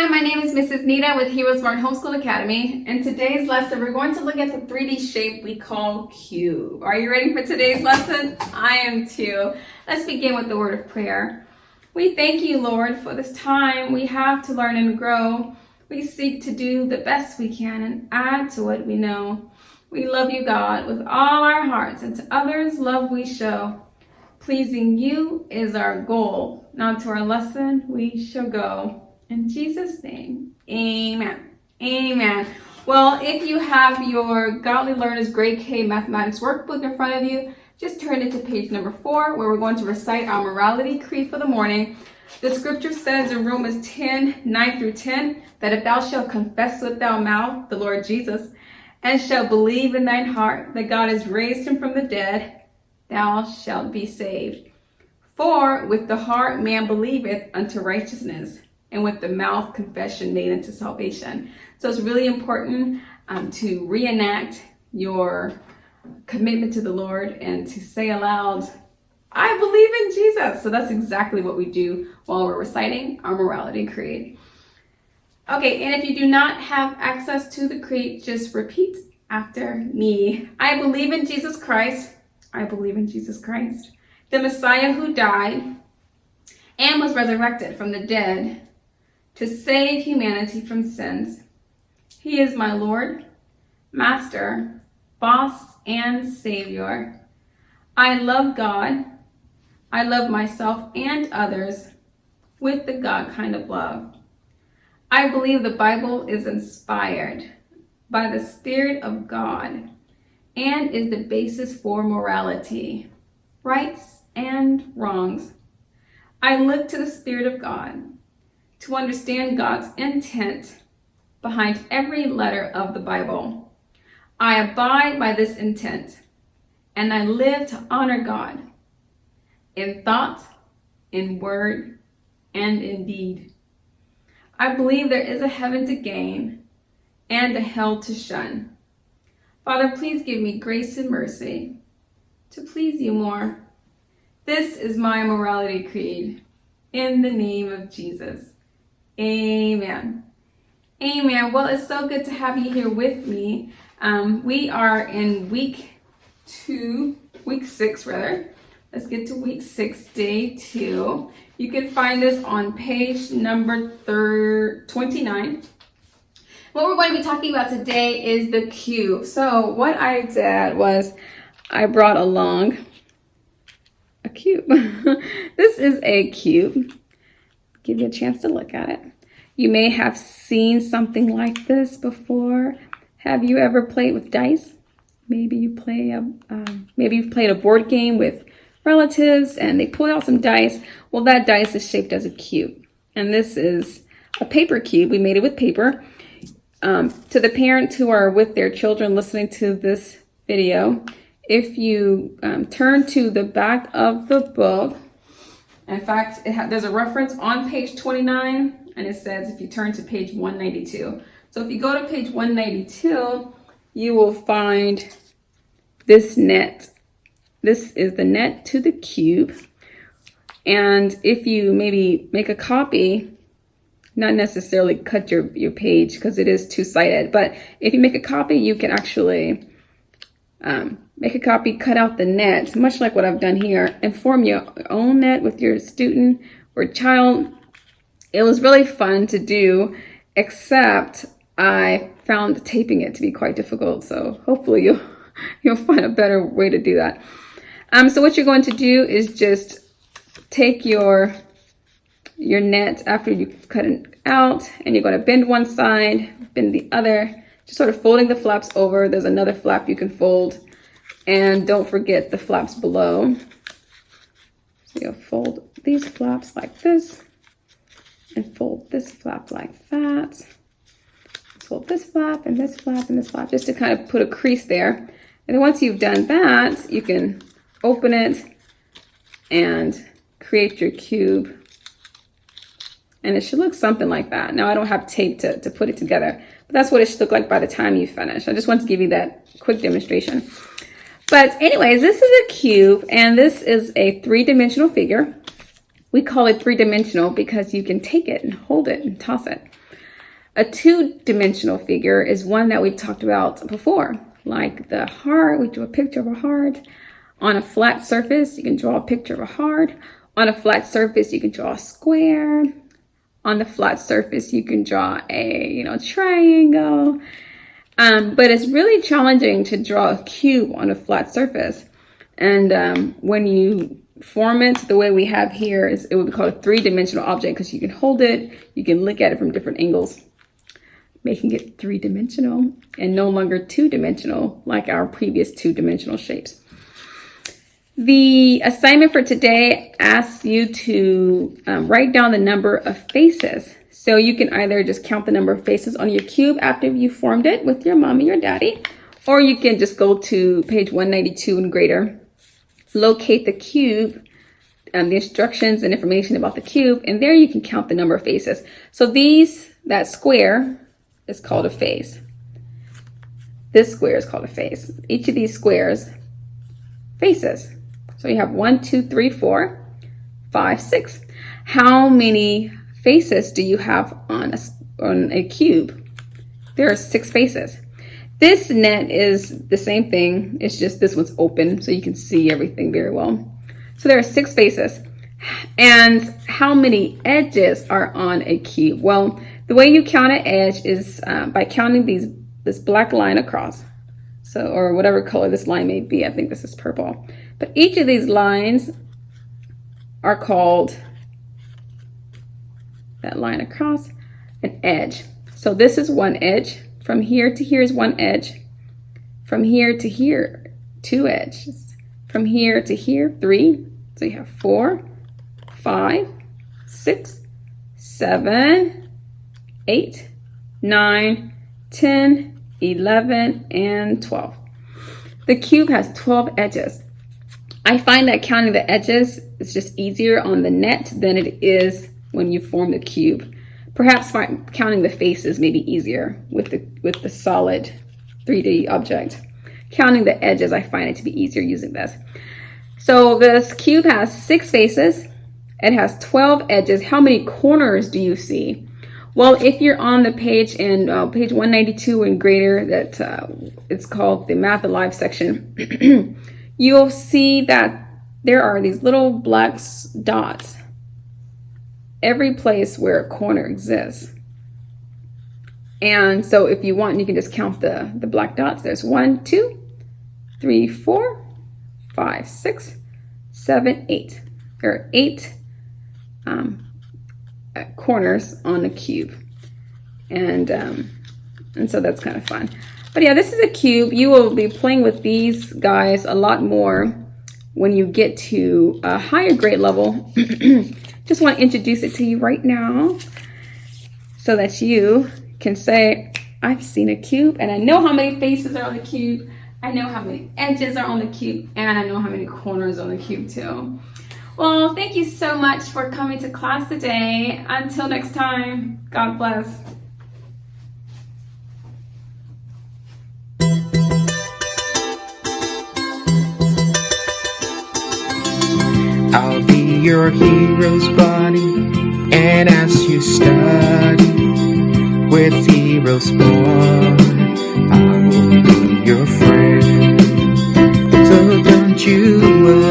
Hi, my name is Mrs. Nita with Hero Smart Homeschool Academy. In today's lesson, we're going to look at the 3D shape we call cube. Are you ready for today's lesson? I am too. Let's begin with the word of prayer. We thank you, Lord, for this time we have to learn and grow. We seek to do the best we can and add to what we know. We love you, God, with all our hearts, and to others love we show. Pleasing you is our goal. Now to our lesson we shall go. In Jesus' name, amen. Amen. Well, if you have your Godly Learners Grade K Mathematics Workbook in front of you, just turn it to page number 4, where we're going to recite our morality creed for the morning. The scripture says in Romans 10:9-10, that if thou shalt confess with thy mouth the Lord Jesus, and shalt believe in thine heart that God has raised him from the dead, thou shalt be saved. For with the heart man believeth unto righteousness, and with the mouth confession made unto salvation. So it's really important to reenact your commitment to the Lord and to say aloud, I believe in Jesus. So that's exactly what we do while we're reciting our morality creed. Okay, and if you do not have access to the creed, just repeat after me. I believe in Jesus Christ. I believe in Jesus Christ, the Messiah who died and was resurrected from the dead to save humanity from sins. He is my Lord, Master, Boss, and Savior. I love God. I love myself and others with the God kind of love. I believe the Bible is inspired by the Spirit of God and is the basis for morality, rights and wrongs. I look to the Spirit of God to understand God's intent behind every letter of the Bible. I abide by this intent, and I live to honor God in thought, in word, and in deed. I believe there is a heaven to gain and a hell to shun. Father, please give me grace and mercy to please you more. This is my morality creed. In the name of Jesus. Amen. Amen. Well, it's so good to have you here with me. We are in week 6 rather. Let's get to week 6, day 2. You can find this on page number 29. What we're going to be talking about today is the cube. So what I did was I brought along a cube. This is a cube. Give you a chance to look at it. You may have seen something like this before. Have you ever played with dice? Maybe you've played a board game with relatives and they pulled out some dice. Well, that dice is shaped as a cube. And this is a paper cube. We made it with paper. To the parents who are with their children listening to this video, if you turn to the back of the book, in fact, there's a reference on page 29, and it says if you turn to page 192. So if you go to page 192, you will find this net. This is the net to the cube. And if you maybe make a copy, not necessarily cut your page because it is two-sided, but if you make a copy, you can actually make a copy, cut out the net, much like what I've done here, and form your own net with your student or child. It was really fun to do, except I found taping it to be quite difficult. So hopefully you'll find a better way to do that. So what you're going to do is just take your net after you've cut it out, and you're going to bend one side, bend the other, just sort of folding the flaps over. There's another flap you can fold. And don't forget the flaps below. So you'll fold these flaps like this, and fold this flap like that. Fold this flap and this flap and this flap, just to kind of put a crease there. And then once you've done that, you can open it and create your cube. And it should look something like that. Now I don't have tape to put it together, but that's what it should look like by the time you finish. I just want to give you that quick demonstration. But anyways, this is a cube, and this is a 3-dimensional figure. We call it 3-dimensional because you can take it and hold it and toss it. A two-dimensional figure is one that we've talked about before, like the heart. We drew a picture of a heart. On a flat surface, you can draw a picture of a heart. On a flat surface, you can draw a square. On the flat surface, you can draw a, triangle. But it's really challenging to draw a cube on a flat surface. And when you form it the way we have here, it would be called a three-dimensional object because you can hold it, you can look at it from different angles, making it three-dimensional and no longer two-dimensional like our previous two-dimensional shapes. The assignment for today asks you to write down the number of faces. So you can either just count the number of faces on your cube after you formed it with your mom and your daddy, or you can just go to page 192 and greater, locate the cube, the instructions and information about the cube, and there you can count the number of faces. So that square is called a face. This square is called a face. Each of these squares, faces. So you have 1, 2, 3, 4, 5, 6. How many faces do you have on a cube? There are 6 faces. This net is the same thing. It's just this one's open so you can see everything very well. So there are 6 faces. And how many edges are on a cube? Well, the way you count an edge is by counting this black line across. So, or whatever color this line may be. I think this is purple. But each of these lines are called, that line across, an edge. So this is one edge. From here to here is one edge. From here to here, 2 edges. From here to here, 3. So you have 4, 5, 6, 7, 8, 9, 10, 11, and 12. The cube has 12 edges. I find that counting the edges is just easier on the net than it is when you form the cube. Perhaps counting the faces may be easier with the solid 3D object. Counting the edges, I find it to be easier using this. So this cube has 6 faces. It has 12 edges. How many corners do you see? Well, if you're on the page in page 192 and greater, that it's called the Math Alive section, you'll see that there are these little black dots every place where a corner exists. And so if you want, you can just count the black dots. There's 1, 2, 3, 4, 5, 6, 7, 8. There are 8 corners on the cube. And so that's kind of fun. But yeah, this is a cube. You will be playing with these guys a lot more when you get to a higher grade level. Just want to introduce it to you right now so that you can say, I've seen a cube and I know how many faces are on the cube. I know how many edges are on the cube, and I know how many corners on the cube too. Well, thank you so much for coming to class today. Until next time, God bless. I'll be your hero's buddy, and as you study with heroes born, I will be your friend. So don't you worry.